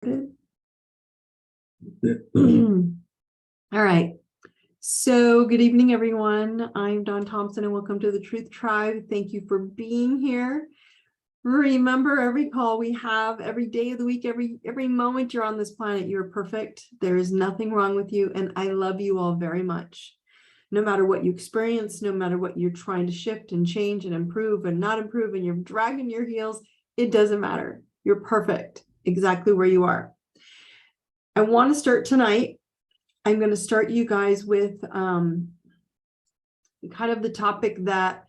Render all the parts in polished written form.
All right. So good evening, everyone. I'm Dawn Thompson and welcome to the Truth Tribe. Thank you for being here. Remember, every call we have, every day of the week, every moment you're on this planet, you're perfect. There is nothing wrong with you. And I love you all very much. No matter what you experience, no matter what you're trying to shift and change and improve and not improve, and you're dragging your heels, it doesn't matter. You're perfect exactly where you are. I want to start tonight. I'm going to start you guys with kind of the topic that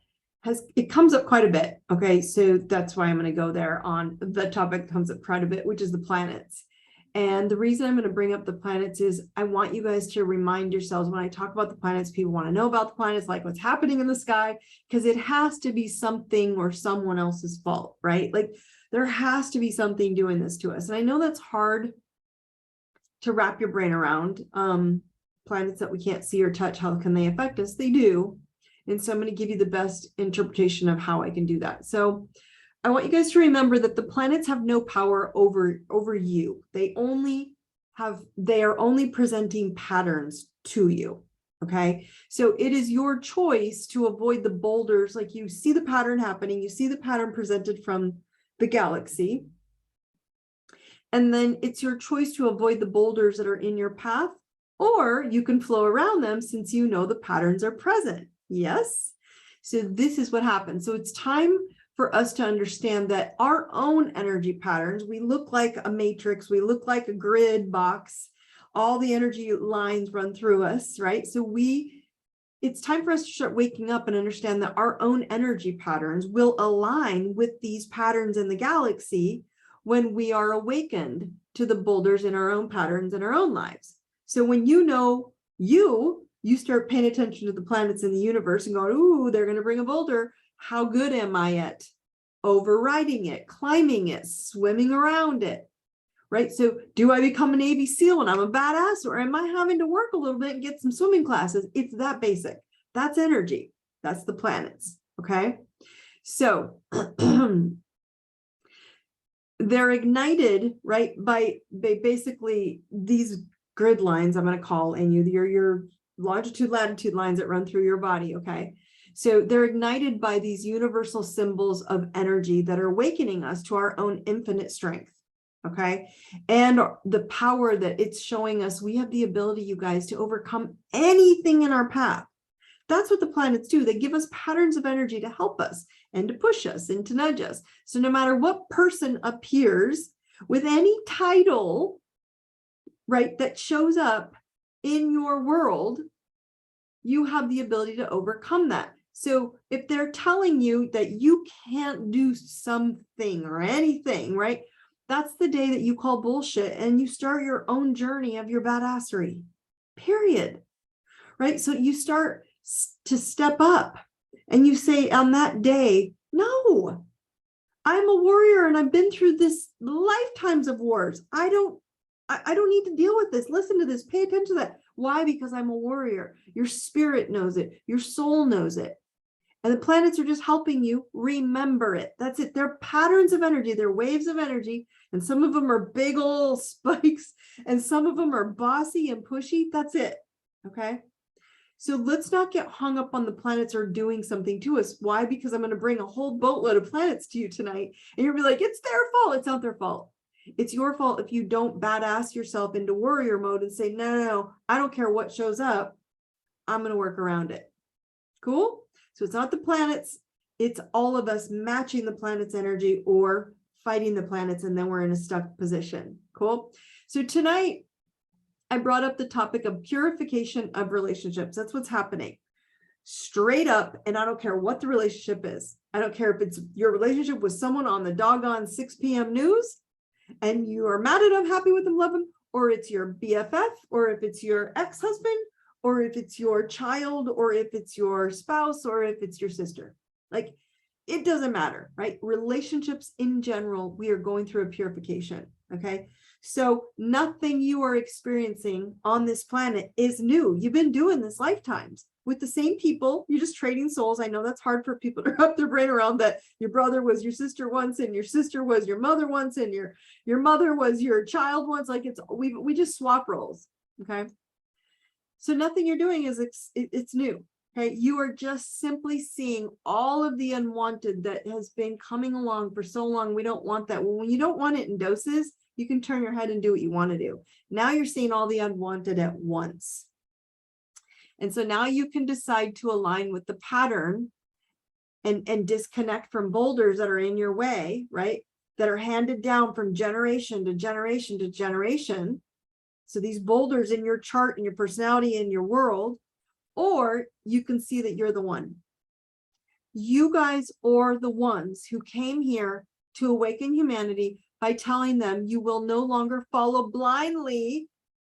it comes up quite a bit. Okay, so that's why I'm going to go there on the topic that comes up quite a bit, which is the planets. And the reason I'm going to bring up the planets is I want you guys to remind yourselves when I talk about the planets, people want to know about the planets, like what's happening in the sky, because it has to be something or someone else's fault, right? Like there has to be something doing this to us. And I know that's hard to wrap your brain around. Planets that we can't see or touch, how can they affect us? They do. And so I'm going to give you the best interpretation of how I can do that. So I want you guys to remember that the planets have no power over you. They are only presenting patterns to you. Okay. So it is your choice to avoid the boulders. Like you see the pattern happening, you see the pattern presented from the galaxy. And then it's your choice to avoid the boulders that are in your path, or you can flow around them since you know the patterns are present. Yes. So this is what happens. So it's time for us to understand that our own energy patterns, we look like a matrix, we look like a grid box, all the energy lines run through us, right? So it's time for us to start waking up and understand that our own energy patterns will align with these patterns in the galaxy when we are awakened to the boulders in our own patterns in our own lives. So when you know you start paying attention to the planets in the universe and going, ooh, they're going to bring a boulder. How good am I at overriding it, climbing it, swimming around it, right? So do I become a Navy SEAL and I'm a badass, or am I having to work a little bit and get some swimming classes? It's that basic. That's energy. That's the planets. Okay. So they're ignited, right, by basically these grid lines, I'm going to call, and your longitude, latitude lines that run through your body, okay? So they're ignited by these universal symbols of energy that are awakening us to our own infinite strength, okay? And the power that it's showing us, we have the ability, you guys, to overcome anything in our path. That's what the planets do. They give us patterns of energy to help us and to push us and to nudge us. So no matter what person appears with any title, right, that shows up in your world, you have the ability to overcome that. So if they're telling you that you can't do something or anything, right, that's the day that you call bullshit and you start your own journey of your badassery, period, right? So you start to step up and you say on that day, no, I'm a warrior and I've been through this lifetimes of wars. I don't need to deal with this. Listen to this, pay attention to that. Why? Because I'm a warrior. Your spirit knows it. Your soul knows it. And the planets are just helping you remember it. That's it. They're patterns of energy. They're waves of energy. And some of them are big old spikes and some of them are bossy and pushy. That's it. Okay. So let's not get hung up on the planets are doing something to us. Why? Because I'm going to bring a whole boatload of planets to you tonight. And you'll be like, it's their fault. It's not their fault. It's your fault if you don't badass yourself into warrior mode and say, no, I don't care what shows up. I'm going to work around it. Cool? So it's not the planets. It's all of us matching the planet's energy or fighting the planets. And then we're in a stuck position. Cool? So tonight, I brought up the topic of purification of relationships. That's what's happening. Straight up, and I don't care what the relationship is. I don't care if it's your relationship with someone on the doggone 6 p.m. news, and you are mad at them, happy with them, love them, or it's your BFF, or if it's your ex-husband, or if it's your child, or if it's your spouse, or if it's your sister. Like, it doesn't matter, right? Relationships in general, we are going through a purification, okay? So nothing you are experiencing on this planet is new. You've been doing this lifetimes. with the same people. You're just trading souls. I know that's hard for people to wrap their brain around, that your brother was your sister once, and your sister was your mother once, and your mother was your child once. Like we just swap roles. Okay. So nothing you're doing is it's new. Okay. You are just simply seeing all of the unwanted that has been coming along for so long. We don't want that. Well, when you don't want it in doses, you can turn your head and do what you want to do. Now you're seeing all the unwanted at once. And so now you can decide to align with the pattern and disconnect from boulders that are in your way, right? That are handed down from generation to generation to generation. So these boulders in your chart and your personality in your world, or you can see that you're the one. You guys are the ones who came here to awaken humanity by telling them you will no longer follow blindly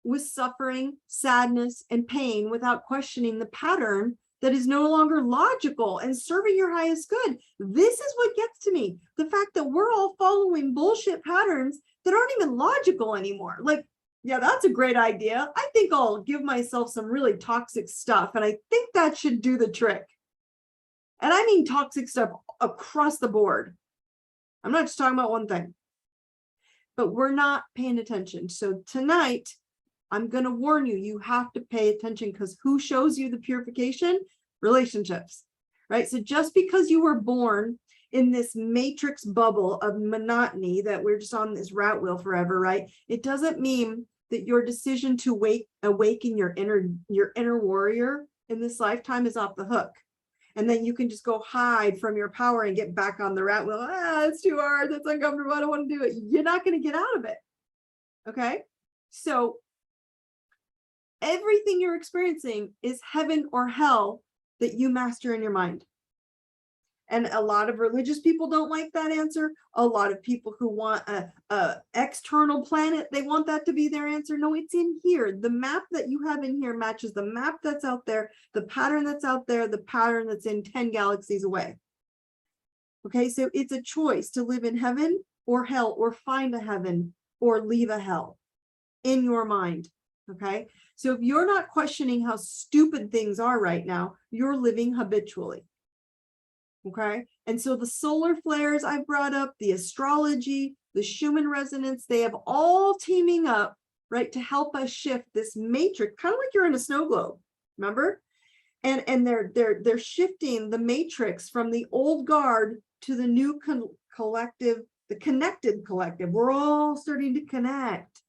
with suffering, sadness, and pain without questioning the pattern that is no longer logical and serving your highest good. This is what gets to me. The fact that we're all following bullshit patterns that aren't even logical anymore. Like, yeah, that's a great idea. I think I'll give myself some really toxic stuff, and I think that should do the trick. And I mean toxic stuff across the board. I'm not just talking about one thing. But we're not paying attention. So tonight, I'm going to warn you, you have to pay attention, because who shows you the purification? Relationships, right? So just because you were born in this matrix bubble of monotony that we're just on this rat wheel forever, right? It doesn't mean that your decision to awaken your inner warrior in this lifetime is off the hook. And then you can just go hide from your power and get back on the rat wheel. It's too hard. That's uncomfortable. I don't want to do it. You're not going to get out of it. Okay. So everything you're experiencing is heaven or hell that you master in your mind. And a lot of religious people don't like that answer. A lot of people who want a external planet, they want that to be their answer. No, it's in here. The map that you have in here matches the map that's out there, the pattern that's out there, the pattern that's in 10 galaxies away. Okay, so it's a choice to live in heaven or hell, or find a heaven or leave a hell in your mind. Okay, so if you're not questioning how stupid things are right now, you're living habitually. Okay, and so the solar flares I brought up, the astrology, the Schumann resonance, they have all teaming up, right, to help us shift this matrix, kind of like you're in a snow globe, remember? And they're shifting the matrix from the old guard to the new collective, the connected collective. We're all starting to connect,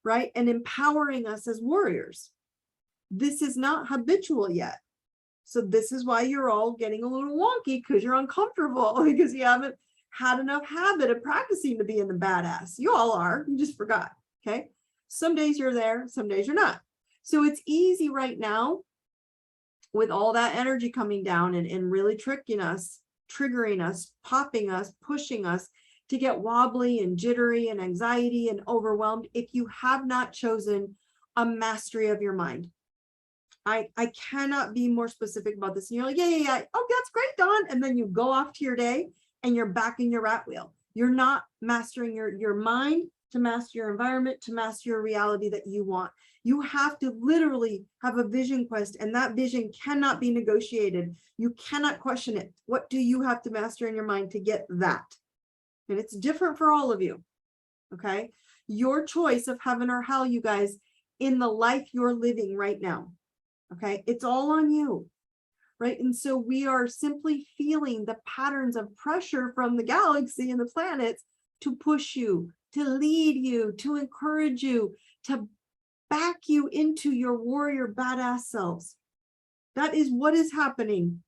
right, and empowering us as warriors. This is not habitual yet. So this is why you're all getting a little wonky, because you're uncomfortable, because you haven't had enough habit of practicing to be in the badass. You all are, you just forgot, okay? Some days you're there, some days you're not. So it's easy right now with all that energy coming down and really tricking us, triggering us, popping us, pushing us to get wobbly and jittery and anxiety and overwhelmed if you have not chosen a mastery of your mind. I cannot be more specific about this. And you're like, yeah. Oh, that's great, Dawn. And then you go off to your day and you're back in your rat wheel. You're not mastering your mind to master your environment, to master your reality that you want. You have to literally have a vision quest, and that vision cannot be negotiated. You cannot question it. What do you have to master in your mind to get that? And it's different for all of you. Okay. Your choice of heaven or hell, you guys, in the life you're living right now. Okay, it's all on you, right? And so we are simply feeling the patterns of pressure from the galaxy and the planets to push you, to lead you, to encourage you, to back you into your warrior badass selves. That is what is happening.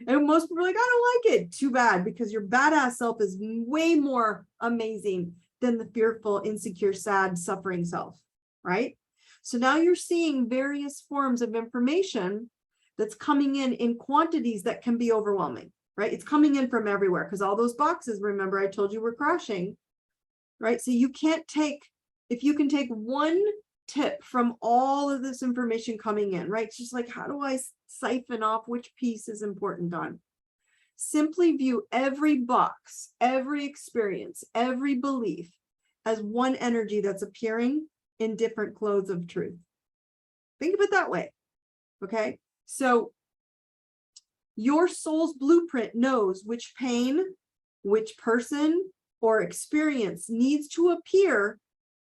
And most people are like, I don't like it. Too bad, because your badass self is way more amazing than the fearful, insecure, sad, suffering self, right? So now you're seeing various forms of information that's coming in quantities that can be overwhelming, right? It's coming in from everywhere, because all those boxes, remember, I told you were crashing, right? So you can't take, if you can take one tip from all of this information coming in, right? It's just like, how do I siphon off which piece is important on? Simply view every box, every experience, every belief as one energy that's appearing in different clothes of truth. Think of it that way. Okay. So your soul's blueprint knows which pain, which person or experience needs to appear,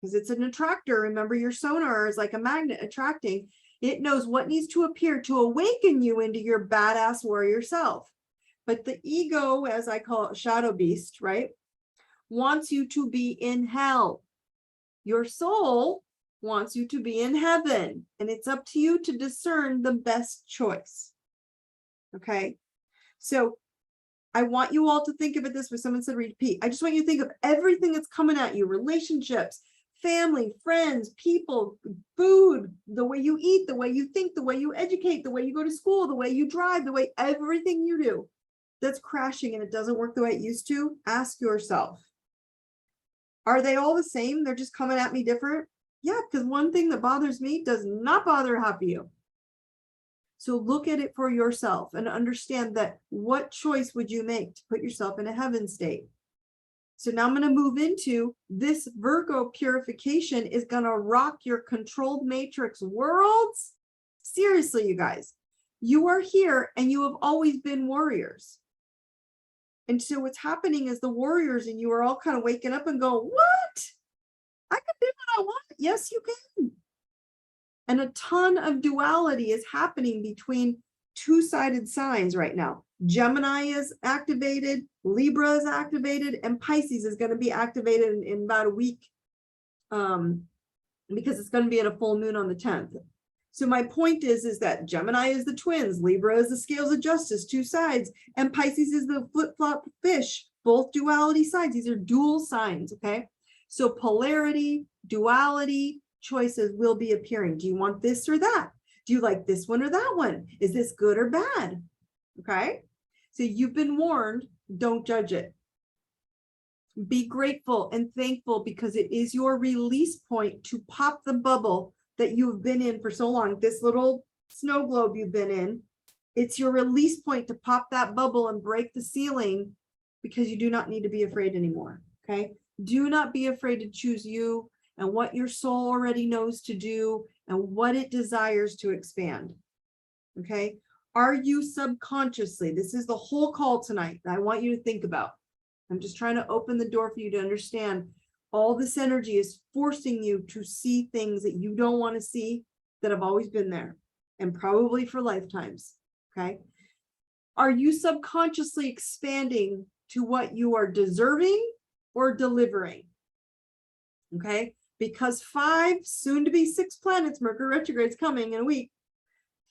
because it's an attractor. Remember, your sonar is like a magnet attracting. It knows what needs to appear to awaken you into your badass warrior self. But the ego, as I call it, shadow beast, right, wants you to be in hell. Your soul wants you to be in heaven, and it's up to you to discern the best choice. Okay, so I want you all to think of it this way. Someone said repeat. I just want you to think of everything that's coming at you: relationships, family, friends, people, food, the way you eat, the way you think, the way you educate, the way you go to school, the way you drive, the way everything you do that's crashing and it doesn't work the way it used to. Ask yourself, are they all the same? They're just coming at me different? Yeah, because one thing that bothers me does not bother half of you. So look at it for yourself and understand that what choice would you make to put yourself in a heaven state? So now I'm going to move into this Virgo purification is going to rock your controlled matrix worlds. Seriously, you guys, you are here and you have always been warriors. And so what's happening is the warriors and you are all kind of waking up and go, what? I can do what I want. Yes, you can. And a ton of duality is happening between two-sided signs right now. Gemini is activated, Libra is activated, and Pisces is going to be activated in about a week, because it's going to be at a full moon on the 10th. So my point is that Gemini is the twins, Libra is the scales of justice, two sides, and Pisces is the flip-flop fish, both duality signs. These are dual signs, okay? So polarity, duality, choices will be appearing. Do you want this or that? Do you like this one or that one? Is this good or bad? Okay, so you've been warned. Don't judge it. Be grateful and thankful, because it is your release point to pop the bubble that you've been in for so long. This little snow globe you've been in, it's your release point to pop that bubble and break the ceiling, because you do not need to be afraid anymore. Okay, do not be afraid to choose you and what your soul already knows to do and what it desires to expand. Okay, are you subconsciously, this is the whole call tonight that I want you to think about. I'm just trying to open the door for you to understand all this energy is forcing you to see things that you don't want to see, that have always been there and probably for lifetimes. Okay, are you subconsciously expanding to what you are deserving or delivering? Okay, because 5, soon to be 6 planets, Mercury retrograde is coming in a week.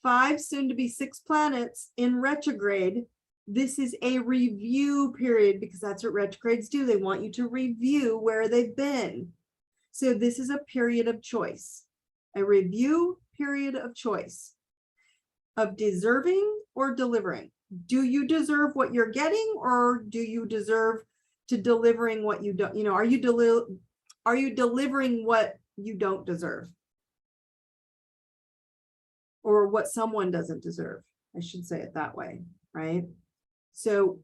5, soon to be 6 planets in retrograde. This is a review period, because that's what retrogrades do. They want you to review where they've been. So this is a period of choice, a review period of choice, of deserving or delivering. Do you deserve what you're getting, or do you deserve to delivering what you don't? You know, are you delivering what you don't deserve, or what someone doesn't deserve? I should say it that way, right? So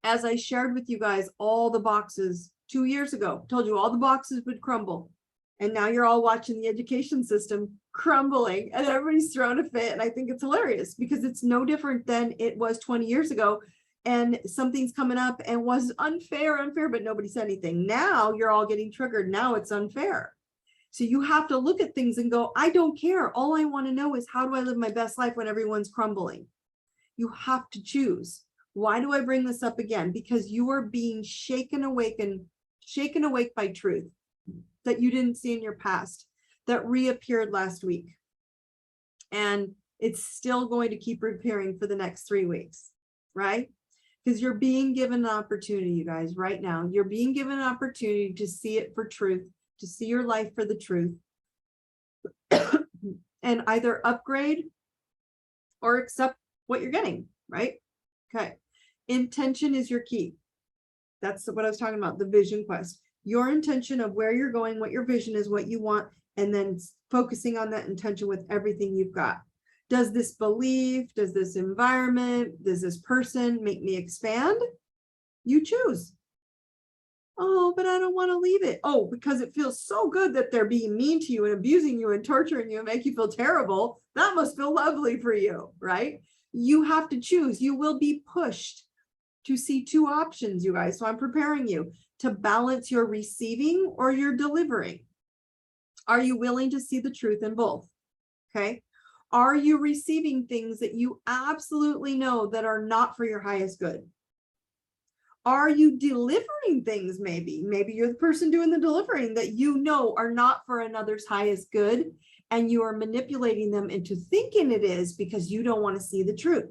as I shared with you guys, all the boxes 2 years ago, told you all the boxes would crumble. And now you're all watching the education system crumbling and everybody's throwing a fit. And I think it's hilarious, because it's no different than it was 20 years ago. And something's coming up and was unfair, but nobody said anything. Now you're all getting triggered. Now it's unfair. So you have to look at things and go, I don't care. All I want to know is, how do I live my best life when everyone's crumbling? You have to choose. Why do I bring this up again? Because you are being shaken awake by truth that you didn't see in your past, that reappeared last week. And it's still going to keep reappearing for the next 3 weeks, right? Because you're being given an opportunity, you guys, right now. You're being given an opportunity to see it for truth, to see your life for the truth, and either upgrade or accept what you're getting, right? Okay. Intention is your key. That's what I was talking about, the vision quest. Your intention of where you're going, what your vision is, what you want, and then focusing on that intention with everything you've got. Does this belief, does this environment, does this person make me expand? You choose. Oh, but I don't want to leave it. Oh, because it feels so good that they're being mean to you and abusing you and torturing you and make you feel terrible. That must feel lovely for you, right? You have to choose. You will be pushed to see two options, you guys. So I'm preparing you to balance your receiving or your delivering. Are you willing to see the truth in both? Okay. Are you receiving things that you absolutely know that are not for your highest good? Are you delivering things? Maybe you're the person doing the delivering that you know are not for another's highest good, and you are manipulating them into thinking it is because you don't want to see the truth.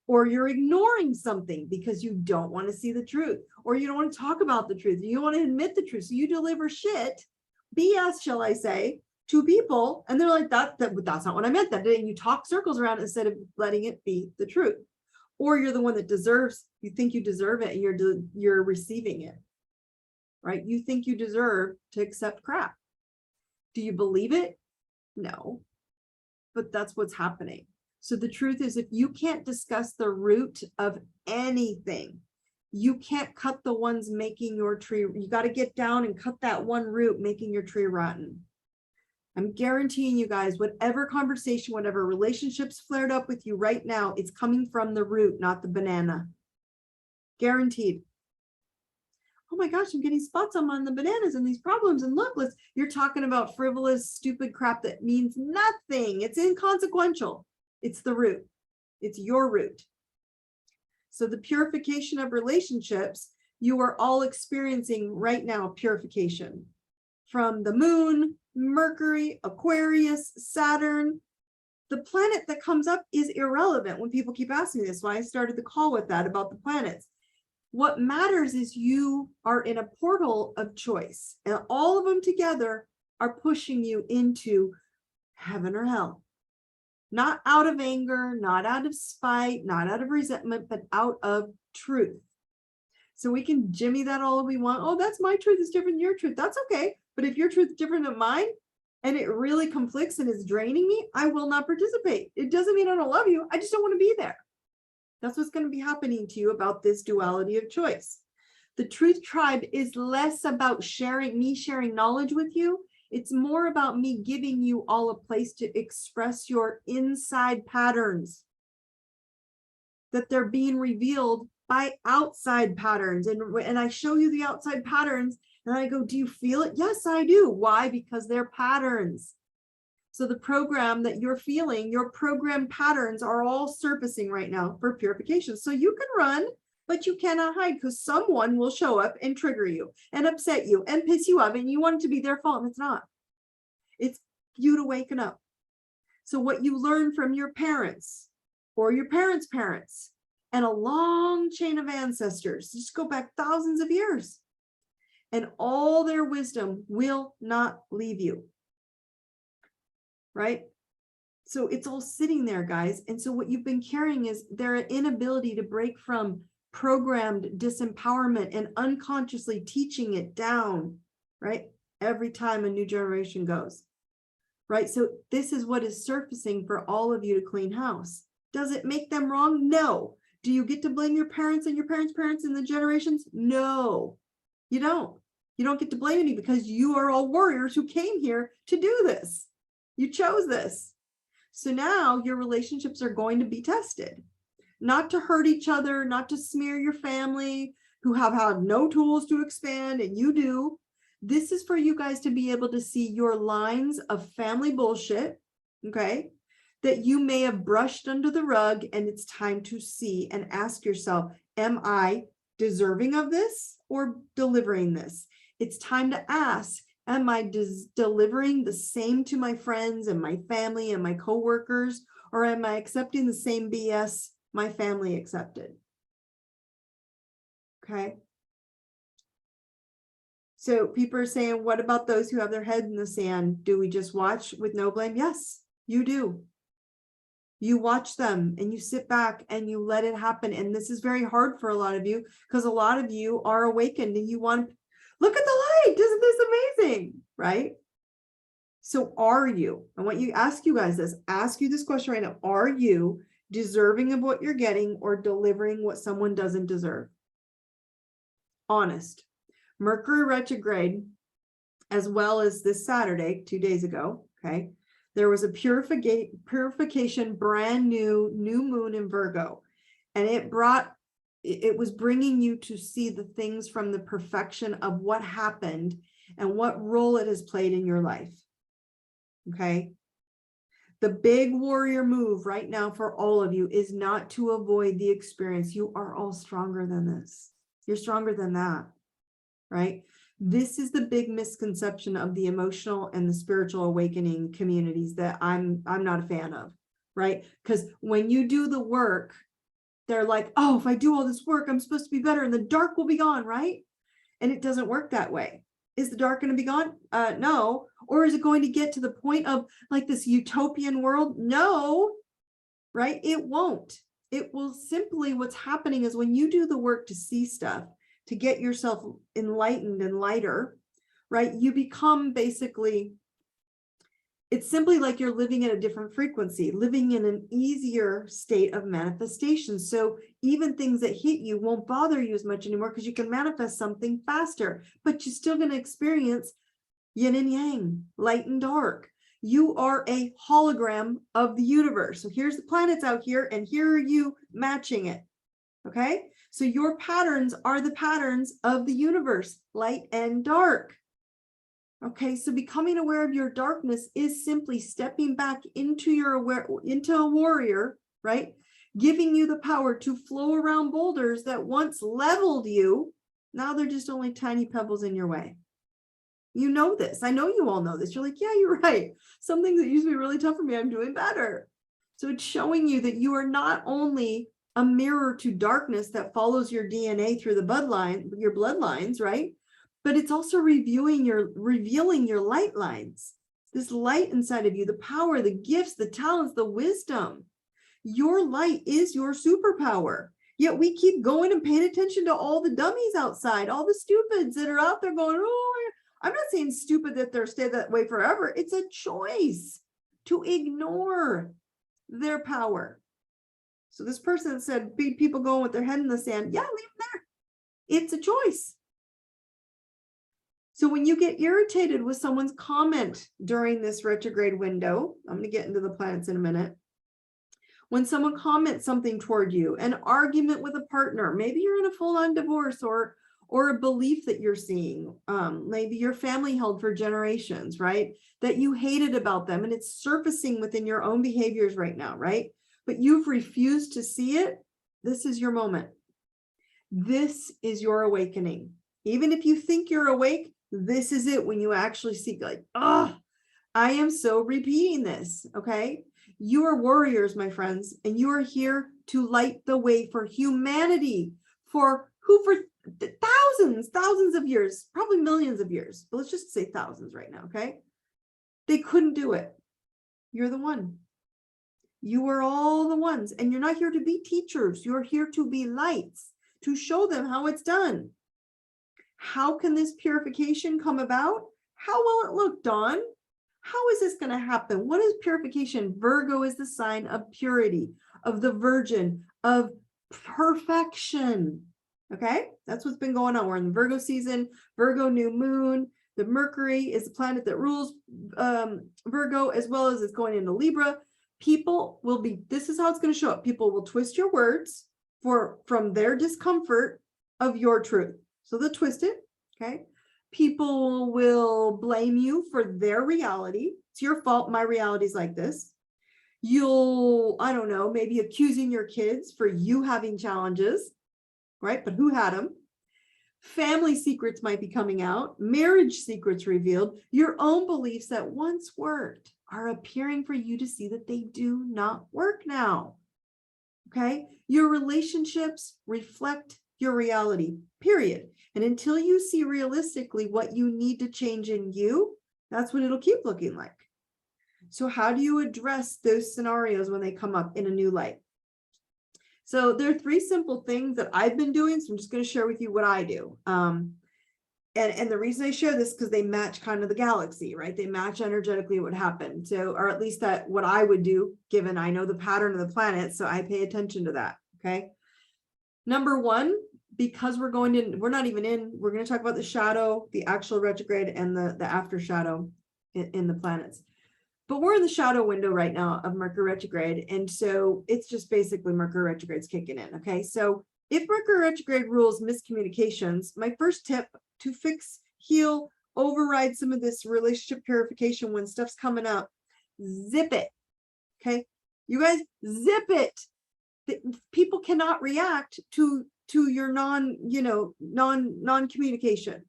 Or you're ignoring something because you don't want to see the truth, or you don't want to talk about the truth. You don't want to admit the truth. So you deliver shit, BS, shall I say, to people, and they're like, that's not what I meant. That and you talk circles around instead of letting it be the truth. Or you're the one that deserves, you think you deserve it, and you're receiving it, right? You think you deserve to accept crap. Do you believe it? No, but that's what's happening. So the truth is, if you can't discuss the root of anything, you can't cut the ones making your tree. You got to get down and cut that one root making your tree rotten. I'm guaranteeing you guys, whatever conversation, whatever relationships flared up with you right now, it's coming from the root, not the banana. Guaranteed. Oh my gosh, I'm getting spots on the bananas and these problems. And look, you're talking about frivolous, stupid crap that means nothing. It's inconsequential. It's the root. It's your root. So the purification of relationships, you are all experiencing right now, purification from the moon, Mercury, Aquarius, Saturn. The planet that comes up is irrelevant when people keep asking me this. Why I started the call with that about the planets. What matters is you are in a portal of choice, and all of them together are pushing you into heaven or hell. Not out of anger, not out of spite, not out of resentment, but out of truth. So we can jimmy that all we want. Oh, that's my truth is different than your truth. That's okay. But if your truth is different than mine and it really conflicts and is draining me, I will not participate. It doesn't mean I don't love you. I just don't want to be there. That's what's going to be happening to you about this duality of choice. The Truth Tribe is less about sharing knowledge with you. It's more about me giving you all a place to express your inside patterns, that they're being revealed by outside patterns. And I show you the outside patterns and I go, do you feel it? Yes, I do. Why? Because they're patterns. So the program that you're feeling, your program patterns are all surfacing right now for purification. So you can run, but you cannot hide, because someone will show up and trigger you and upset you and piss you off, and you want it to be their fault, and it's not. It's you to waken up. So what you learn from your parents or your parents' parents and a long chain of ancestors, just go back thousands of years, and all their wisdom will not leave you. Right? So it's all sitting there, guys. And so what you've been carrying is their inability to break from programmed disempowerment and unconsciously teaching it down, right? Every time a new generation goes, right? So this is what is surfacing for all of you to clean house. Does it make them wrong? No. Do you get to blame your parents and your parents' parents and the generations? No, you don't. You don't get to blame me, because you are all warriors who came here to do this. You chose this. So now your relationships are going to be tested, not to hurt each other, not to smear your family who have had no tools to expand, and you do. This is for you guys to be able to see your lines of family bullshit, okay, that you may have brushed under the rug, and it's time to see and ask yourself, am I deserving of this or delivering this? It's time to ask, am I delivering the same to my friends and my family and my coworkers, or am I accepting the same BS my family accepted? Okay. So people are saying, what about those who have their head in the sand? Do we just watch with no blame? Yes, you do. You watch them and you sit back and you let it happen. And this is very hard for a lot of you, because a lot of you are awakened and you want, look at the light. Isn't this amazing? Right? So are you, I want you, ask you guys this, ask you this question right now. Are you deserving of what you're getting or delivering what someone doesn't deserve? honest. Mercury retrograde, as well as this Saturday, 2 days ago, okay, there was a purification, brand new moon in Virgo, and it was bringing you to see the things from the perfection of what happened and what role it has played in your life. Okay. The big warrior move right now for all of you is not to avoid the experience. You are all stronger than this. You're stronger than that, right? This is the big misconception of the emotional and the spiritual awakening communities that I'm not a fan of, right? Because when you do the work, they're like, oh, if I do all this work, I'm supposed to be better and the dark will be gone, right? And it doesn't work that way. Is the dark going to be gone? No. Or is it going to get to the point of like this utopian world? No, right? It won't. It will simply, what's happening is when you do the work to see stuff, to get yourself enlightened and lighter, right? You become basically, it's simply like you're living at a different frequency, living in an easier state of manifestation. So even things that hit you won't bother you as much anymore because you can manifest something faster, but you're still going to experience yin and yang, light and dark. You are a hologram of the universe. So here's the planets out here, and here are you matching it. Okay. So your patterns are the patterns of the universe, light and dark. Okay, so becoming aware of your darkness is simply stepping back into a warrior, right? Giving you the power to flow around boulders that once leveled you. Now they're just only tiny pebbles in your way. You know this. I know you all know this. You're like, yeah, you're right. Some things that used to be really tough for me, I'm doing better. So it's showing you that you are not only a mirror to darkness that follows your DNA through your bloodlines, right? But it's also revealing your light lines, this light inside of you, the power, the gifts, the talents, the wisdom. Your light is your superpower. Yet we keep going and paying attention to all the dummies outside, all the stupids that are out there going, oh, I'm not saying stupid that they're stay that way forever. It's a choice to ignore their power. So this person that said, big people going with their head in the sand. Yeah, leave them there. It's a choice. So when you get irritated with someone's comment during this retrograde window, I'm going to get into the planets in a minute. When someone comments something toward you, an argument with a partner, maybe you're in a full-on divorce or a belief that you're seeing, maybe your family held for generations, right? That you hated about them and it's surfacing within your own behaviors right now, right? But you've refused to see it. This is your moment. This is your awakening. Even if you think you're awake, this is it when you actually see, like, oh, I am so repeating this, okay? You are warriors, my friends, and you are here to light the way for humanity, for thousands of years, probably millions of years, but let's just say thousands right now, okay? They couldn't do it. You're the one. You are all the ones, and you're not here to be teachers. You're here to be lights, to show them how it's done. How can this purification come about? How will it look, Dawn? How is this going to happen? What is purification? Virgo is the sign of purity, of the virgin, of perfection. Okay, that's what's been going on. We're in the Virgo season, Virgo new moon. The Mercury is the planet that rules Virgo, as well as it's going into Libra. People will be, this is how it's going to show up. People will twist your words from their discomfort of your truth. So they'll twist it, okay? People will blame you for their reality. It's your fault. My reality is like this. You'll, I don't know, maybe accusing your kids for you having challenges, right? But who had them? Family secrets might be coming out. Marriage secrets revealed. Your own beliefs that once worked are appearing for you to see that they do not work now, okay? Your relationships reflect your reality, period. And until you see realistically what you need to change in you, that's what it'll keep looking like. So how do you address those scenarios when they come up in a new light? So there are 3 simple things that I've been doing. So I'm just going to share with you what I do. And the reason I share this because they match kind of the galaxy, right? They match energetically what happened. So, or at least that what I would do, given I know the pattern of the planet. So I pay attention to that. Okay. Number 1, because we're going to, we're not even in, we're going to talk about the shadow, the actual retrograde, and the after shadow in the planets. But we're in the shadow window right now of Mercury retrograde. And so it's just basically Mercury retrograde's kicking in. Okay. So if Mercury retrograde rules miscommunications, my first tip to fix, heal, override some of this relationship purification when stuff's coming up, zip it. Okay. You guys zip it. People cannot react to your non-communication.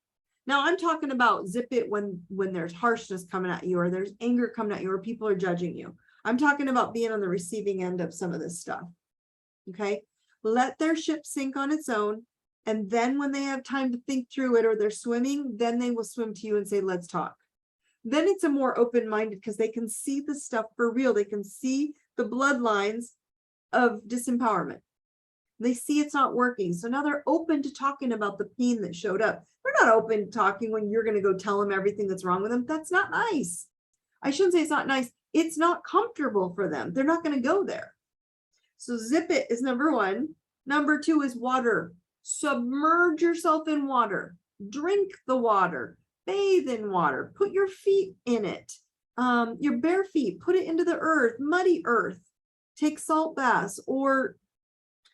Now I'm talking about zip it when there's harshness coming at you, or there's anger coming at you, or people are judging you. I'm talking about being on the receiving end of some of this stuff. Okay. Let their ship sink on its own. And then when they have time to think through it, or they're swimming, then they will swim to you and say, let's talk. Then it's a more open-minded, because they can see the stuff for real. They can see the bloodlines of disempowerment. They see it's not working. So now they're open to talking about the pain that showed up. They're not open to talking when you're going to go tell them everything that's wrong with them. That's not nice. I shouldn't say it's not nice. It's not comfortable for them. They're not going to go there. So zip it is number one. Number two is water. Submerge yourself in water. Drink the water. Bathe in water. Put your feet in it. Your bare feet. Put it into the earth, muddy earth. Take salt baths, or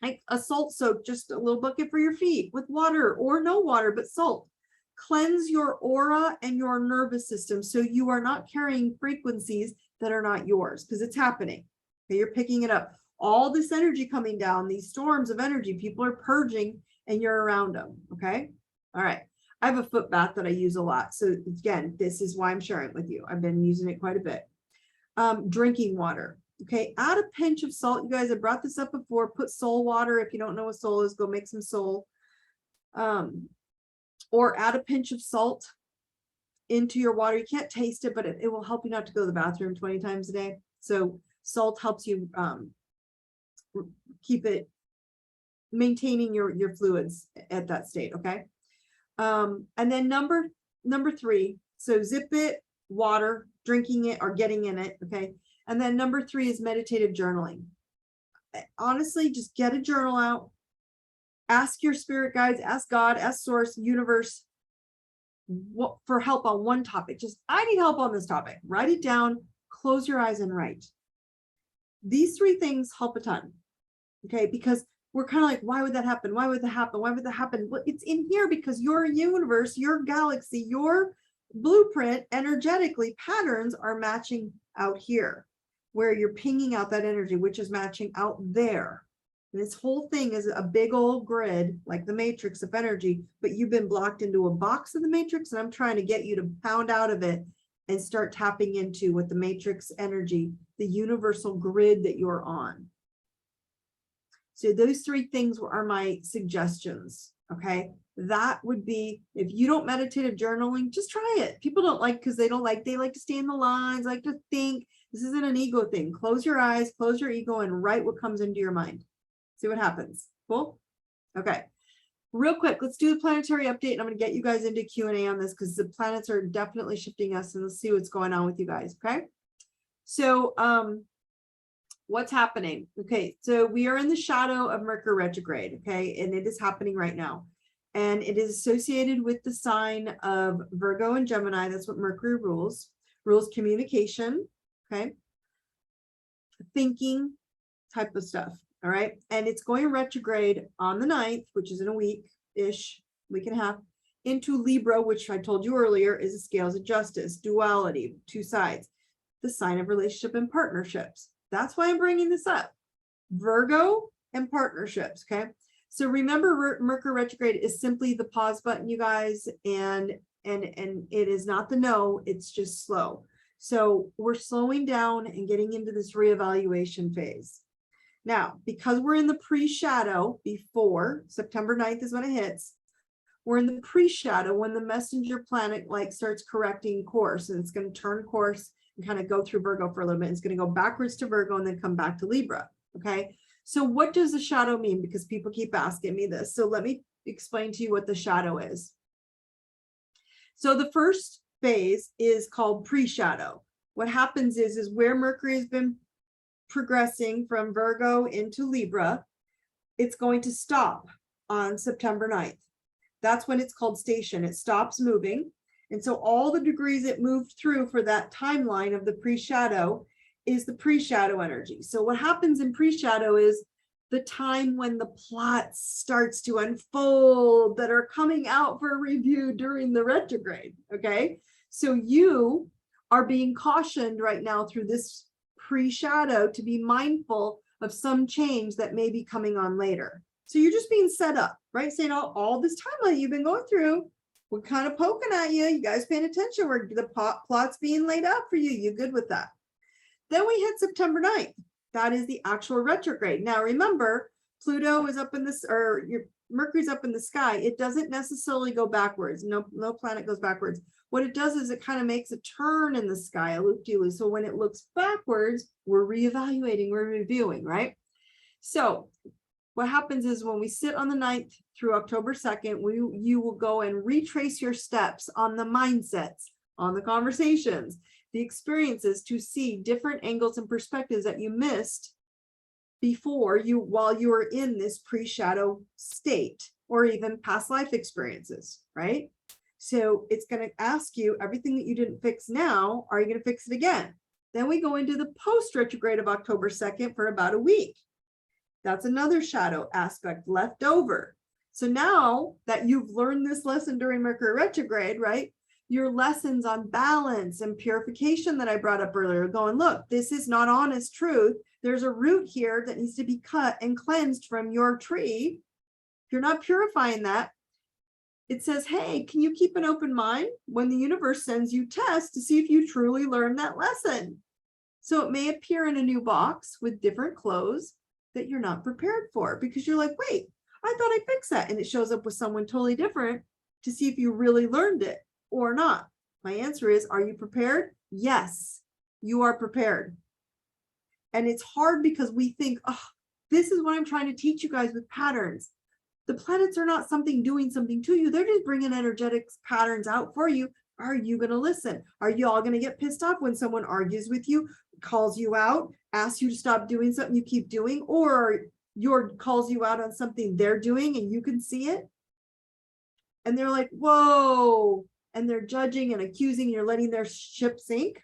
like a salt soak, just a little bucket for your feet with water, or no water, but salt. Cleanse your aura and your nervous system so you are not carrying frequencies that are not yours, because it's happening. Okay, you're picking it up. All this energy coming down, these storms of energy, people are purging and you're around them. Okay. All right. I have a foot bath that I use a lot. So again, this is why I'm sharing it with you. I've been using it quite a bit. Drinking water. Okay. Add a pinch of salt. You guys have brought this up before. Put soul water. If you don't know what soul is, go make some soul. Or add a pinch of salt into your water. You can't taste it, but it will help you not to go to the bathroom 20 times a day. So salt helps you keep it, maintaining your fluids at that state. Okay. And then number three, so zip it, water, drinking it, or getting in it. Okay. And then number three is meditative journaling. Honestly, just get a journal out, ask your spirit guides, ask God, ask source, universe, for help on one topic. Just, I need help on this topic. Write it down, close your eyes and write. These three things help a ton. Okay. Because we're kind of like, why would that happen? Why would that happen? Why would that happen? Well, it's in here because your universe, your galaxy, your blueprint, energetically, patterns are matching out here, where you're pinging out that energy, which is matching out there. And this whole thing is a big old grid, like the matrix of energy, but you've been blocked into a box of the matrix, and I'm trying to get you to pound out of it and start tapping into what the matrix energy, the universal grid that you're on. So those three things are my suggestions. Okay. That would be, if you don't meditative journaling, just try it. People don't like, because they like to stay in the lines, like to think. This isn't an ego thing. Close your eyes, close your ego, and write what comes into your mind. See what happens. Cool. Okay. Real quick, let's do the planetary update. And I'm going to get you guys into Q&A on this, because the planets are definitely shifting us, and let's see what's going on with you guys. Okay. So, what's happening? Okay, so we are in the shadow of Mercury retrograde, okay, and it is happening right now. And it is associated with the sign of Virgo and Gemini. That's what Mercury rules communication, okay, thinking type of stuff, all right? And it's going retrograde on the 9th, which is in a week-ish, week and a half, into Libra, which I told you earlier is a scales of justice, duality, two sides, the sign of relationship and partnerships. That's why I'm bringing this up. Virgo and partnerships, okay? So remember, Mercury retrograde is simply the pause button, you guys, and it is not the no, it's just slow. So we're slowing down and getting into this reevaluation phase. Now, because we're in the pre-shadow before September 9th is when it hits, we're in the pre-shadow when the messenger planet like starts correcting course, and it's going to turn course and kind of go through Virgo for a little bit. It's going to go backwards to Virgo and then come back to Libra. Okay. So what does the shadow mean? Because people keep asking me this. So let me explain to you what the shadow is. So the first phase is called pre-shadow. What happens is where Mercury has been progressing from Virgo into Libra, it's going to stop on September 9th. That's when it's called station. It stops moving. And so all the degrees it moved through for that timeline of the pre-shadow is the pre-shadow energy. So what happens in pre-shadow is the time when the plot starts to unfold that are coming out for review during the retrograde, okay? So you are being cautioned right now through this pre-shadow to be mindful of some change that may be coming on later. So you're just being set up, right? Saying all this timeline you've been going through, we're kind of poking at you. You guys paying attention. The plot's being laid out for you. You good with that? Then we hit September 9th. That is the actual retrograde. Now remember, Pluto is up in this, or your Mercury's up in the sky. It doesn't necessarily go backwards. No planet goes backwards. What it does is it kind of makes a turn in the sky, a loop-de-loop. So when it looks backwards, we're reevaluating, we're reviewing, right? So what happens is when we sit on the 9th through October 2nd, you will go and retrace your steps on the mindsets, on the conversations, the experiences, to see different angles and perspectives that you missed before while you were in this pre-shadow state, or even past life experiences, right? So it's going to ask you everything that you didn't fix now, are you going to fix it again? Then we go into the post-retrograde of October 2nd for about a week. That's another shadow aspect left over. So now that you've learned this lesson during Mercury retrograde, right? Your lessons on balance and purification that I brought up earlier, going, look, this is not honest truth. There's a root here that needs to be cut and cleansed from your tree. If you're not purifying that, it says, hey, can you keep an open mind when the universe sends you tests to see if you truly learned that lesson? So it may appear in a new box with different clothes that you're not prepared for, because you're like, wait, I thought I fixed that. And it shows up with someone totally different to see if you really learned it or not. My answer is, are you prepared? Yes, you are prepared. And it's hard because we think, oh, this is what I'm trying to teach you guys with patterns. The planets are not doing something to you. They're just bringing energetic patterns out for you. Are you going to listen? Are you all going to get pissed off when someone argues with you, calls you out, asks you to stop doing something you keep doing, or calls you out on something they're doing and you can see it? And they're like, whoa, and they're judging and accusing, and you're letting their ship sink.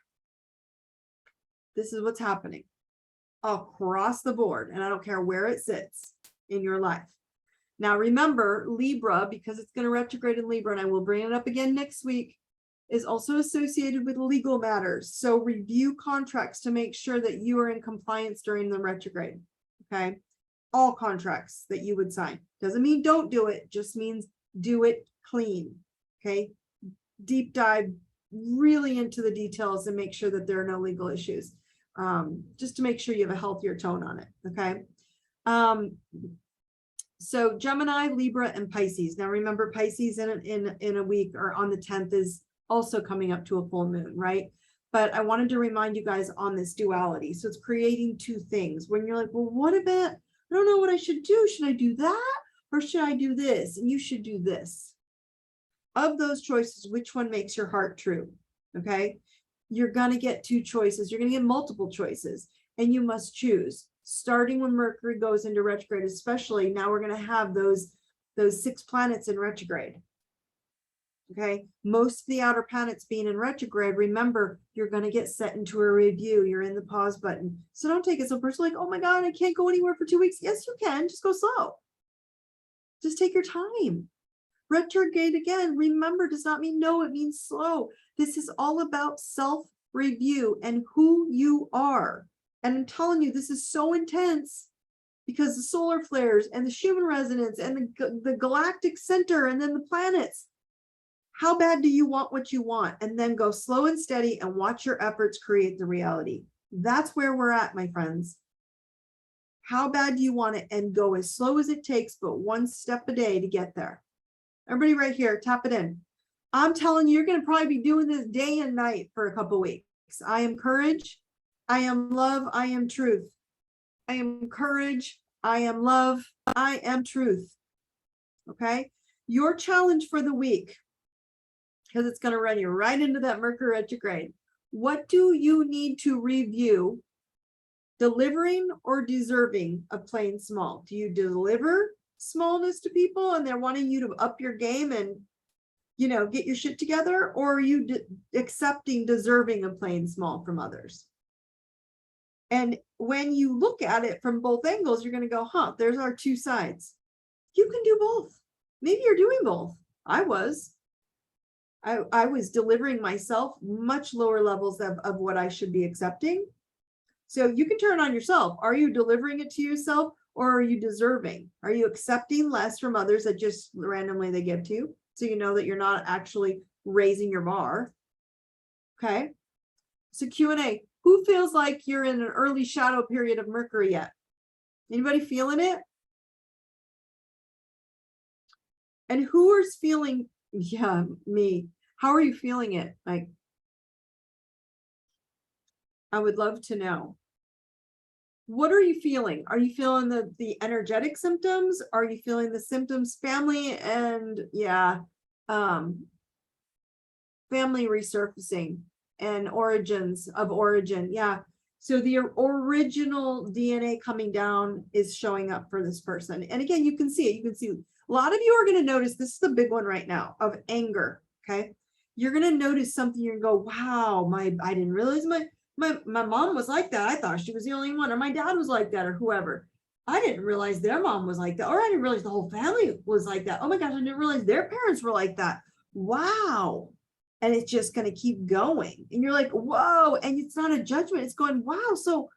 This is what's happening across the board, and I don't care where it sits in your life. Now remember, Libra, because it's going to retrograde in Libra, and I will bring it up again next week, is also associated with legal matters. So review contracts to make sure that you are in compliance during the retrograde. Okay. All contracts that you would sign. Doesn't mean don't do it, just means do it clean. Okay. Deep dive really into the details and make sure that there are no legal issues. Just to make sure you have a healthier tone on it. Okay. So Gemini, Libra, and Pisces. Now remember, Pisces in a week, or on the 10th, is also coming up to a full moon, right? But I wanted to remind you guys on this duality. So it's creating two things. When you're like, well, what about, I don't know what I should do. Should I do that? Or should I do this? And you should do this. Of those choices, which one makes your heart true? Okay. You're going to get two choices. You're going to get multiple choices, and you must choose. Starting when Mercury goes into retrograde, especially now, we're going to have those 6 planets in retrograde. Okay, most of the outer planets being in retrograde, remember, you're going to get set into a review. You're in the pause button. So don't take it so personally, like, oh my God, I can't go anywhere for 2 weeks. Yes, you can. Just go slow. Just take your time. Retrograde, again, remember, does not mean no, it means slow. This is all about self-review and who you are. And I'm telling you, this is so intense because the solar flares and the Schumann resonance and the galactic center and then the planets. How bad do you want what you want? And then go slow and steady and watch your efforts create the reality. That's where we're at, my friends. How bad do you want it? And go as slow as it takes, but one step a day to get there. Everybody right here, tap it in. I'm telling you, you're going to probably be doing this day and night for a couple weeks. I am courage. I am love. I am truth. I am courage. I am love. I am truth. Okay. Your challenge for the week, because it's going to run you right into that Mercury retrograde. What do you need to review? Delivering or deserving of playing small? Do you deliver smallness to people and they're wanting you to up your game and, get your shit together? Or are you accepting deserving of playing small from others? And when you look at it from both angles, you're going to go, there's our two sides. You can do both. Maybe you're doing both. I was delivering myself much lower levels of what I should be accepting. So you can turn on yourself. Are you delivering it to yourself, or are you deserving? Are you accepting less from others that just randomly they give to you? So you know that you're not actually raising your bar. Okay. So Q&A. Who feels like you're in an early shadow period of Mercury yet? Anybody feeling it? And who is feeling, yeah, me. How are you feeling it? Like, I would love to know. What are you feeling? Are you feeling the energetic symptoms? Are you feeling the symptoms, family and family resurfacing and origins of origin? Yeah. So the original DNA coming down is showing up for this person. And again, you can see it. You can see a lot of you are going to notice, this is the big one right now, of anger. Okay. You're going to notice something. You're going to go, wow, I didn't realize my mom was like that. I thought she was the only one, or my dad was like that, or whoever. I didn't realize their mom was like that, or I didn't realize the whole family was like that. Oh my gosh, I didn't realize their parents were like that. Wow. And it's just going to keep going. And you're like, whoa. And it's not a judgment. It's going, wow. So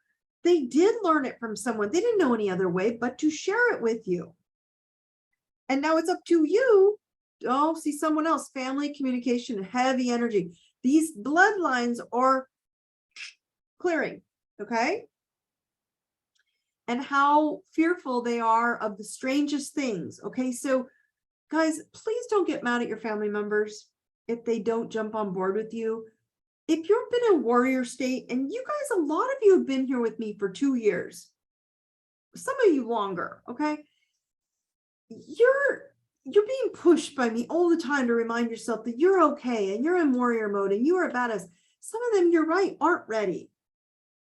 they did learn it from someone. They didn't know any other way but to share it with you. And now it's up to you. Oh, see someone else, family, communication, heavy energy. These bloodlines are clearing. Okay. And how fearful they are of the strangest things. Okay. So guys, please don't get mad at your family members if they don't jump on board with you. If you've been in warrior state, and you guys, a lot of you have been here with me for 2 years, some of you longer, okay? You're being pushed by me all the time to remind yourself that you're okay and you're in warrior mode and you are a badass. Some of them, you're right, aren't ready.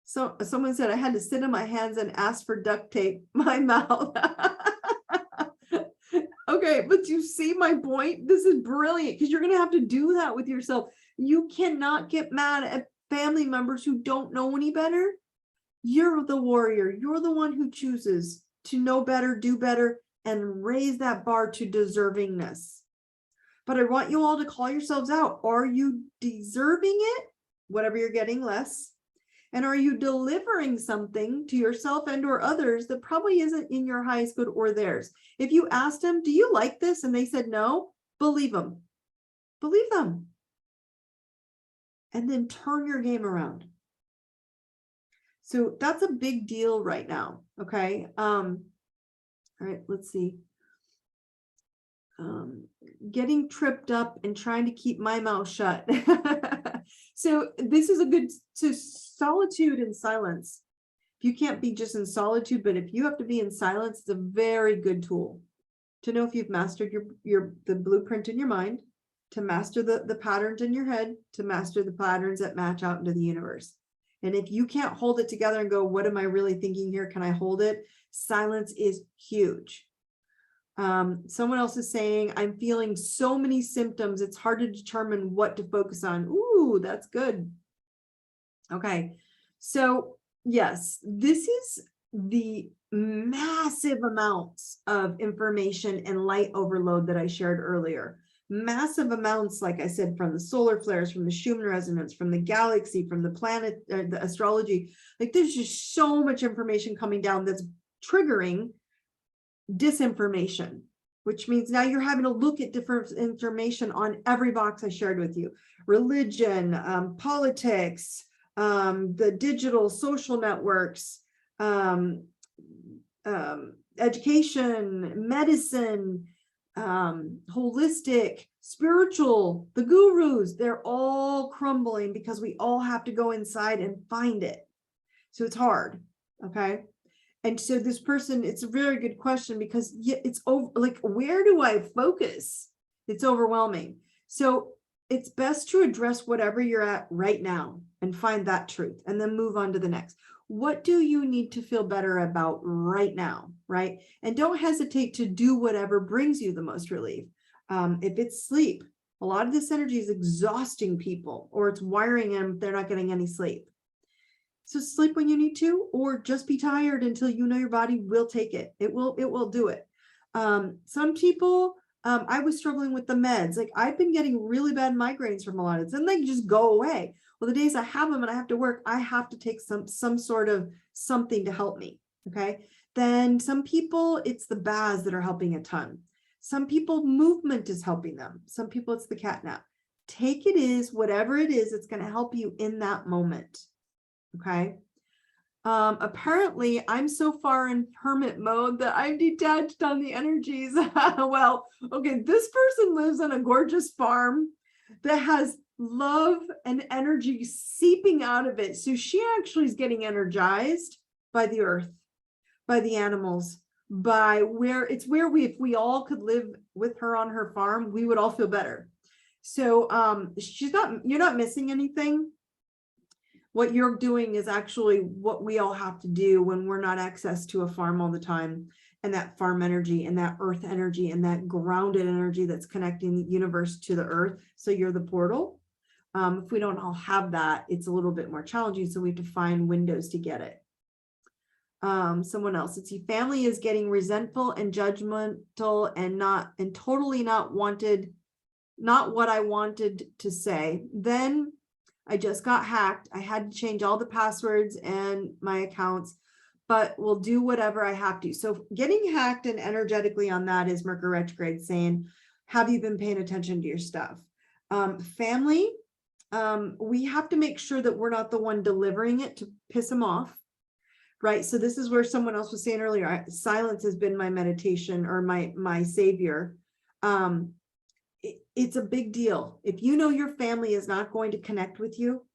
So someone said I had to sit on my hands and ask for duct tape my mouth. Okay, but you see my point? This is brilliant, because you're going to have to do that with yourself. You cannot get mad at family members who don't know any better. You're the warrior. You're the one who chooses to know better, do better, and raise that bar to deservingness. But I want you all to call yourselves out. Are you deserving it? Whatever you're getting less. And are you delivering something to yourself and or others that probably isn't in your highest good or theirs? If you asked them, do you like this? And they said no, believe them. Believe them. And then turn your game around. So that's a big deal right now. Okay. All right, let's see. Getting tripped up and trying to keep my mouth shut. So this is a good, so solitude and silence. If you can't be just in solitude, but if you have to be in silence, it's a very good tool to know if you've mastered the blueprint in your mind, to master the patterns in your head, to master the patterns that match out into the universe. And if you can't hold it together and go, what am I really thinking here? Can I hold it? Silence is huge. Someone else is saying, I'm feeling so many symptoms. It's hard to determine what to focus on. Ooh, that's good. Okay. So yes, this is the massive amounts of information and light overload that I shared earlier. Massive amounts, like I said, from the solar flares, from the Schumann resonance, from the galaxy, from the planet, the astrology. Like there's just so much information coming down that's triggering disinformation, which means now you're having to look at different information on every box I shared with you. Religion, politics, the digital social networks, education, medicine, holistic, spiritual, the gurus, they're all crumbling because we all have to go inside and find it. So it's hard. Okay. And so this person, it's a very good question, because it's over, like, where do I focus? It's overwhelming. So it's best to address whatever you're at right now and find that truth and then move on to the next. What do you need to feel better about right now? right? And don't hesitate to do whatever brings you the most relief. If it's sleep, a lot of this energy is exhausting people, or it's wiring them, they're not getting any sleep. So sleep when you need to, or just be tired until you know your body will take it. It will do it. Some people, I was struggling with the meds. Like I've been getting really bad migraines from a lot of it, and they just go away. Well, the days I have them and I have to work, I have to take some sort of something to help me. Okay. Then some people, it's the baths that are helping a ton. Some people, movement is helping them. Some people, it's the cat nap. Take it is whatever it is, it's going to help you in that moment. Okay. Apparently I'm so far in hermit mode that I'm detached on the energies. Well, okay, this person lives on a gorgeous farm that has love and energy seeping out of it. So she actually is getting energized by the earth, by the animals, by where if we all could live with her on her farm, we would all feel better. So you're not missing anything. What you're doing is actually what we all have to do when we're not access to a farm all the time, and that farm energy and that earth energy and that grounded energy that's connecting the universe to the earth. So you're the portal. If we don't all have that, it's a little bit more challenging. So we have to find windows to get it. Someone else, let's see, family is getting resentful and judgmental and totally not what I wanted to say. Then I just got hacked. I had to change all the passwords and my accounts, but will do whatever I have to. So getting hacked and energetically on that is Mercury retrograde saying, have you been paying attention to your stuff? Family, we have to make sure that we're not the one delivering it to piss them off, right? So this is where someone else was saying earlier, silence has been my meditation or my savior. It's a big deal. If you know your family is not going to connect with you,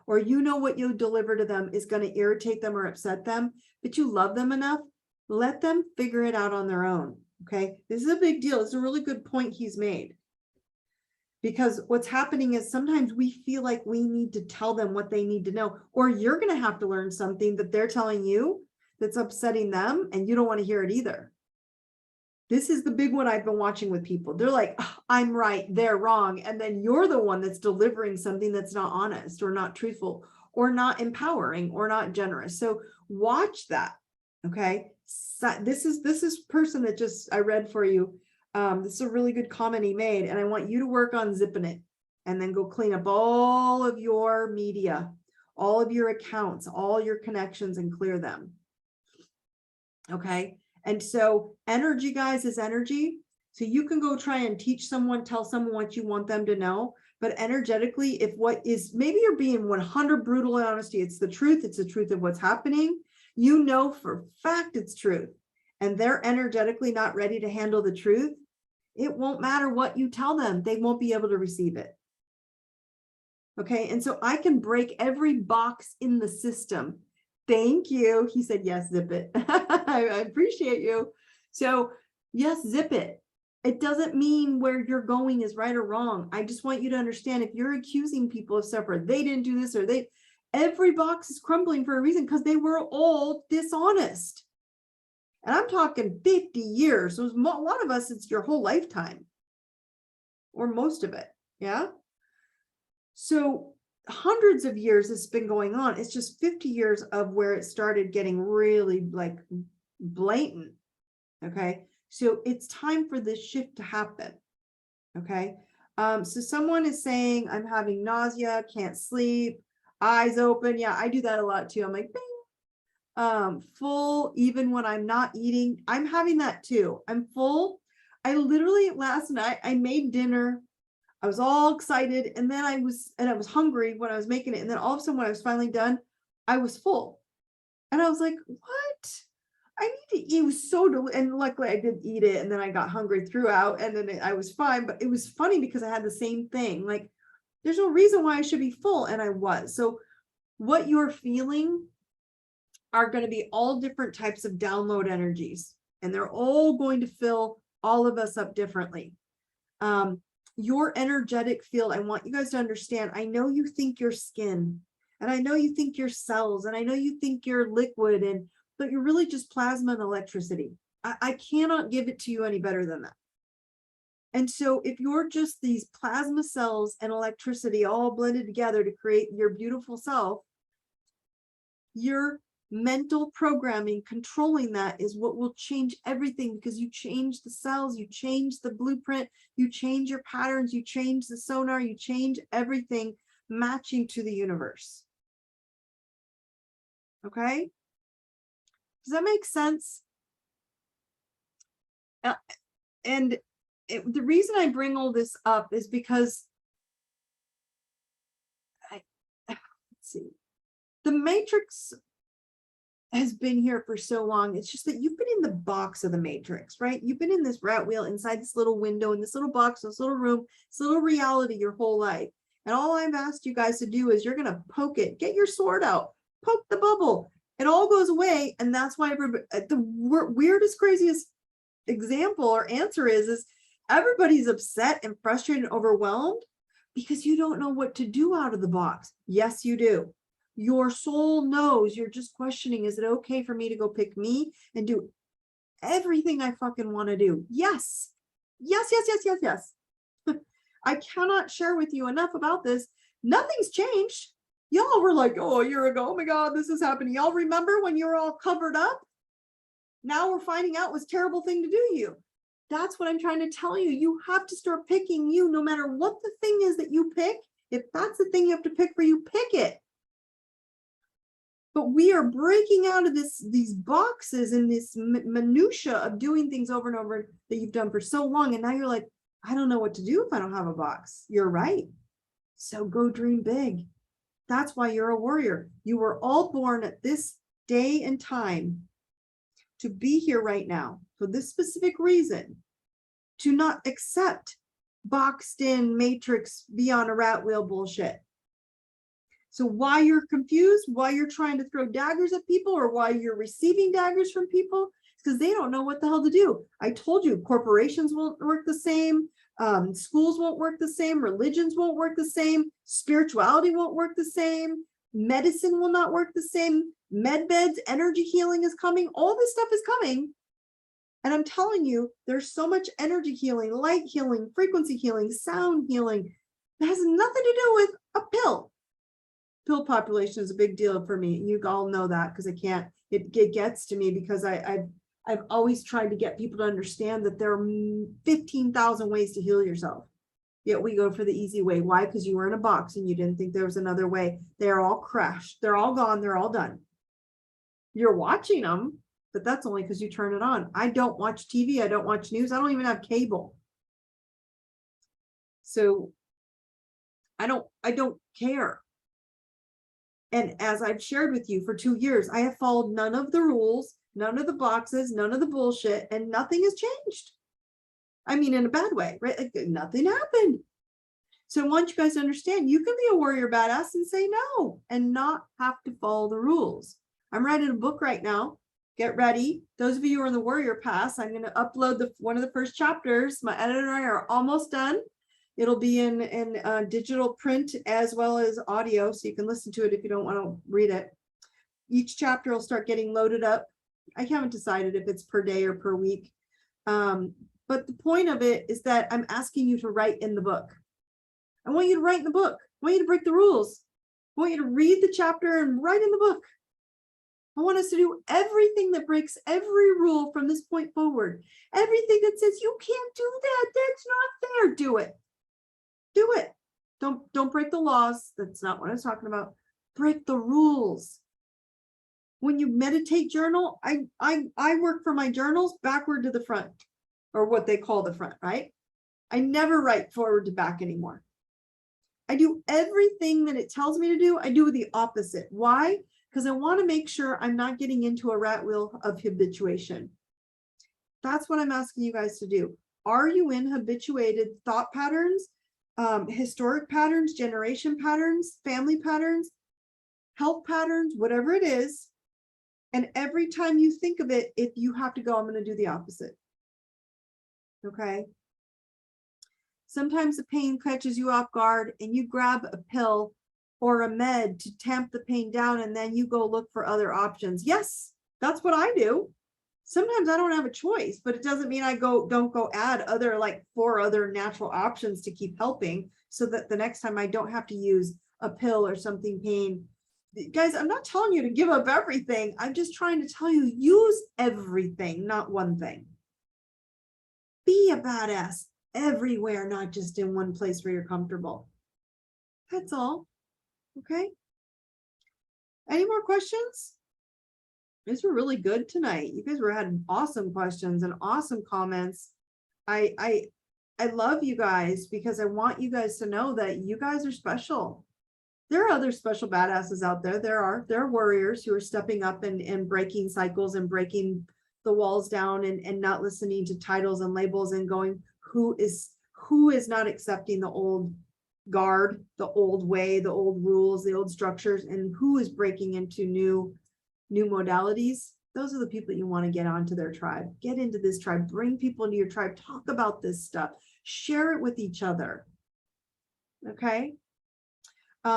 or you know what you deliver to them is going to irritate them or upset them, but you love them enough, let them figure it out on their own. Okay. This is a big deal. It's a really good point he's made. Because what's happening is sometimes we feel like we need to tell them what they need to know, or you're going to have to learn something that they're telling you that's upsetting them, and you don't want to hear it either. This is the big one I've been watching with people. They're like, oh, I'm right, they're wrong. And then you're the one that's delivering something that's not honest or not truthful or not empowering or not generous. So watch that. Okay. So this is person that just I read for you. This is a really good comment he made. And I want you to work on zipping it and then go clean up all of your media, all of your accounts, all your connections, and clear them. Okay. And so energy, guys, is energy. So you can go try and teach someone, tell someone what you want them to know. But energetically, if what is, maybe you're being 100 brutal in honesty, it's the truth of what's happening. You know for a fact it's truth. And they're energetically not ready to handle the truth. It won't matter what you tell them. They won't be able to receive it. Okay. And so I can break every box in the system. Thank you. He said, yes, zip it. I appreciate you. So yes, zip it. It doesn't mean where you're going is right or wrong. I just want you to understand, if you're accusing people of separate, they didn't do this, or every box is crumbling for a reason, because they were all dishonest. And I'm talking 50 years. So a lot of us, it's your whole lifetime or most of it. Yeah. So hundreds of years it's been going on. It's just 50 years of where it started getting really like blatant. Okay. So it's time for this shift to happen. Okay. So someone is saying, I'm having nausea, can't sleep, eyes open. Yeah, I do that a lot too. I'm like, bing. Full, even when I'm not eating. I'm having that too. I'm full. I literally last night I made dinner. I was all excited, and then I was hungry when I was making it. And then all of a sudden, when I was finally done, I was full. And I was like, what? I need to eat. It was so delicious. And luckily I did eat it. And then I got hungry throughout, and then I was fine. But it was funny because I had the same thing. Like, there's no reason why I should be full. And I was. So what you're feeling are going to be all different types of download energies. And they're all going to fill all of us up differently. Your energetic field, I want you guys to understand, I know you think your skin, and I know you think your cells, and I know you think you're liquid, but you're really just plasma and electricity. I cannot give it to you any better than that. And so if you're just these plasma cells and electricity all blended together to create your beautiful self, your mental programming controlling that is what will change everything, because you change the cells, you change the blueprint, you change your patterns, you change the sonar, you change everything matching to the universe. Okay? Does that make sense? And the reason I bring all this up is because let's see, the matrix has been here for so long. It's just that you've been in the box of the matrix, right? You've been in this rat wheel inside this little window, in this little box, this little room, this little reality your whole life. And all I've asked you guys to do is you're going to poke it, get your sword out, poke the bubble. It all goes away. And that's why the weirdest, craziest example or answer is everybody's upset and frustrated and overwhelmed because you don't know what to do out of the box. Yes, you do. Your soul knows. You're just questioning, is it okay for me to go pick me and do everything I fucking want to do? Yes. Yes, yes, yes, yes, yes. I cannot share with you enough about this. Nothing's changed. Y'all were like, oh, a year ago, oh my God, this is happening. Y'all remember when you were all covered up? Now we're finding out it was a terrible thing to do to you. That's what I'm trying to tell you. You have to start picking you, no matter what the thing is that you pick. If that's the thing you have to pick for you, pick it. But we are breaking out of these boxes and this minutia of doing things over and over that you've done for so long. And now you're like, I don't know what to do if I don't have a box. You're right. So go dream big. That's why you're a warrior. You were all born at this day and time to be here right now for this specific reason, to not accept boxed in matrix beyond a rat wheel bullshit. So why you're confused, why you're trying to throw daggers at people, or why you're receiving daggers from people, it's because they don't know what the hell to do. I told you, corporations won't work the same. Schools won't work the same. Religions won't work the same. Spirituality won't work the same. Medicine will not work the same. Med beds, energy healing is coming. All this stuff is coming. And I'm telling you, there's so much energy healing, light healing, frequency healing, sound healing. It has nothing to do with a pill. Pill population is a big deal for me. You all know that because it gets to me because I've always tried to get people to understand that there are 15,000 ways to heal yourself. Yet we go for the easy way. Why? Because you were in a box and you didn't think there was another way. They're all crashed. They're all gone. They're all done. You're watching them, but that's only because you turn it on. I don't watch TV. I don't watch news. I don't even have cable. So I don't care. And as I've shared with you for 2 years, I have followed none of the rules, none of the boxes, none of the bullshit, and nothing has changed. I mean, in a bad way, right? Like nothing happened. So I want you guys to understand, you can be a warrior badass and say no and not have to follow the rules. I'm writing a book right now. Get ready. Those of you who are in the warrior pass, I'm going to upload one of the first chapters. My editor and I are almost done. It'll be in digital print as well as audio, so you can listen to it if you don't want to read it. Each chapter will start getting loaded up. I haven't decided if it's per day or per week. But the point of it is that I'm asking you to write in the book. I want you to write in the book. I want you to break the rules. I want you to read the chapter and write in the book. I want us to do everything that breaks every rule from this point forward. Everything that says you can't do that, that's not fair, do it. Do it. Don't break the laws. That's not what I was talking about. Break the rules. When you meditate journal, I work for my journals backward to the front, or what they call the front, right? I never write forward to back anymore. I do everything that it tells me to do. I do the opposite. Why? Because I want to make sure I'm not getting into a rat wheel of habituation. That's what I'm asking you guys to do. Are you in habituated thought patterns, historic patterns, generation patterns, family patterns, health patterns, whatever it is? And every time you think of it, if you have to go, I'm going to do the opposite. Okay. Sometimes the pain catches you off guard and you grab a pill or a med to tamp the pain down, and then you go look for other options. Yes, That's what I do. Sometimes I don't have a choice, but it doesn't mean I don't go add other like 4 other natural options to keep helping, so that the next time I don't have to use a pill or something pain. Guys, I'm not telling you to give up everything. I'm just trying to tell you, use everything, not one thing. Be a badass everywhere, not just in one place where you're comfortable. That's all. Okay. Any more questions? These were really good tonight. You guys had awesome questions and awesome comments. I love you guys because I want you guys to know that you guys are special. There are other special badasses out there. There are warriors who are stepping up and breaking cycles and breaking the walls down and not listening to titles and labels and going, who is not accepting the old guard, the old way, the old rules, the old structures, and who is breaking into new modalities. Those are the people you want to get onto their tribe. Get into this tribe, bring people into your tribe, talk about this stuff, share it with each other. Okay.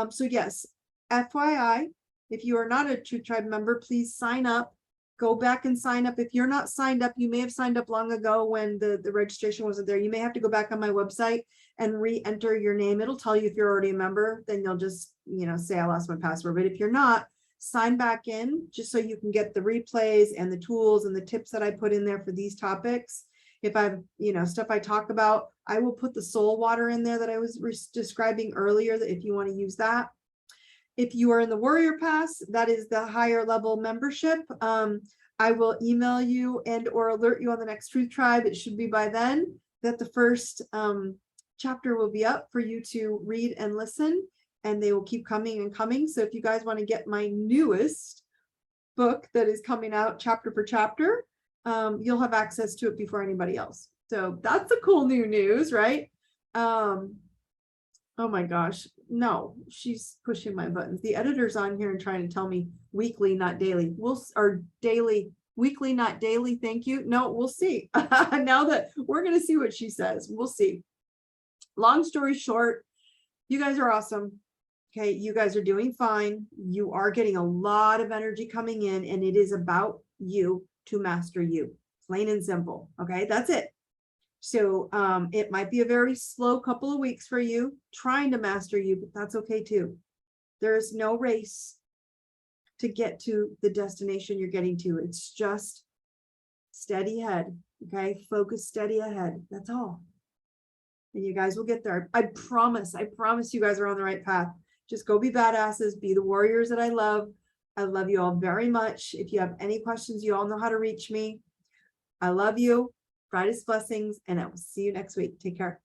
So yes, FYI, if you are not a Truth Tribe member, please sign up. Go back and sign up. If you're not signed up, you may have signed up long ago when the registration wasn't there. You may have to go back on my website and re-enter your name. It'll tell you if you're already a member, then you'll just, say I lost my password. But if you're not, sign back in just so you can get the replays and the tools and the tips that I put in there for these topics. If I've, stuff I talk about, I will put the soul water in there that I was describing earlier, that if you want to use that. If you are in the Warrior Pass, that is the higher level membership. I will email you and or alert you on the next Truth Tribe. It should be by then that the first chapter will be up for you to read and listen, and they will keep coming and coming. So if you guys want to get my newest book that is coming out chapter for chapter, you'll have access to it before anybody else. So that's a cool new news, right? Oh my gosh, no, she's pushing my buttons. The editor's on here and trying to tell me weekly, not daily. Or daily, weekly, not daily. Thank you. No, we'll see. Now that we're going to see what she says, we'll see. Long story short, you guys are awesome. Okay, you guys are doing fine. You are getting a lot of energy coming in, and it is about you to master you. Plain and simple. Okay, that's it. So it might be a very slow couple of weeks for you trying to master you, but that's okay too. There is no race to get to the destination you're getting to. It's just steady ahead. Okay, focus steady ahead. That's all. And you guys will get there. I promise you guys are on the right path. Just go be badasses, be the warriors that I love. I love you all very much. If you have any questions, you all know how to reach me. I love you. Brightest blessings, and I will see you next week. Take care.